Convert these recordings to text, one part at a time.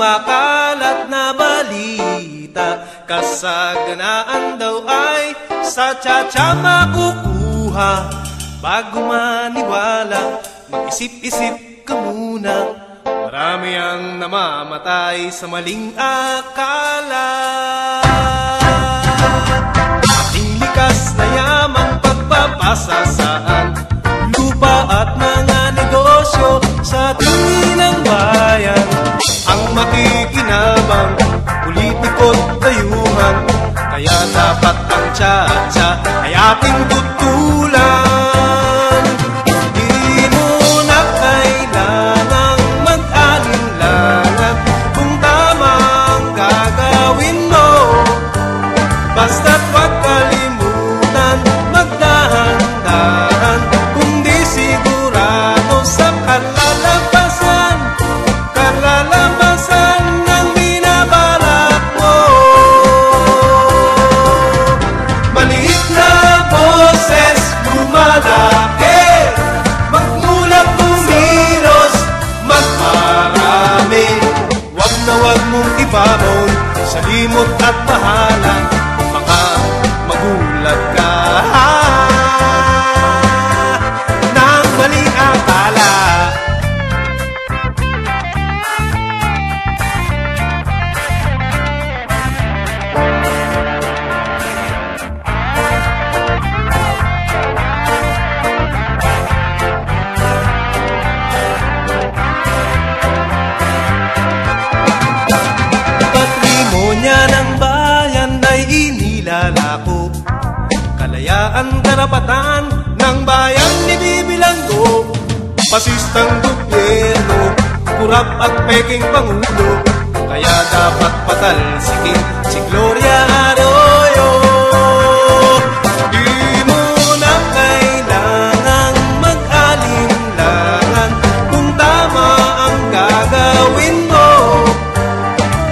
kumakalat na balita, kasaganaan daw ay sa tsa-tsa makukuha. Bago maniwala, mag-isip-isip ka muna. Marami ang namamatay sa maling akala. Ating likas na yamang pagpapasa saan lupa at mga negosyo sa tingin ng bayan. Ang makikinabang, politiko't dayuhan, kaya dapat ang tsa-tsa ay ating tutulan. Hindi mo na kailangang mag-alinlangan kung tama ang gagawin mo. Basta't wag kalimutan magdahan-dahan, kung di sigurado sa kalalabasan ng binabalak mo. Maliit na boses lumalaki, magmulat kumilos, magparami. Wag na wag mong ibabaw sa limot at bahala, baka magulat ka ng maling akala. Patrimonya ng bayan ay inilalako, kalayaan karapatan ng bayan ibibilanggo. Pasistang gobyerno, kurap at peking pangulo, kaya dapat patalsikin si Gloria Arroyo. Di mo na kailangang mag-alinlangan kung tama ang gagawin mo.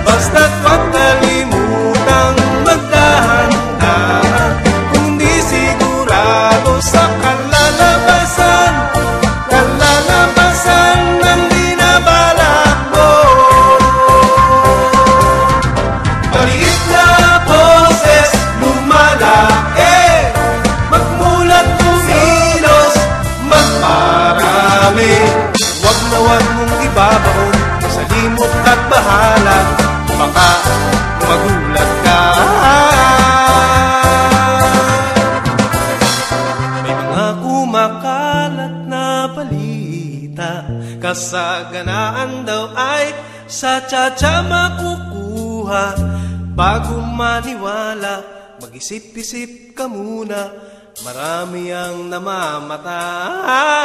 Basta't wag kalimutang magdahan-dahan, kung di sigurado sa kalalabasan ng binabalak mo. Maliit na boses lumalaki, magmulat kumilos, magparami. Wag na wag mong ibabaon sa limot at bahala, baka magulat ka. May mga kumakalat na balita, kasaganaan daw ay sa tsa-tsa makukuha. Bago maniwala, mag-isip-isip ka muna. Marami ang namamatay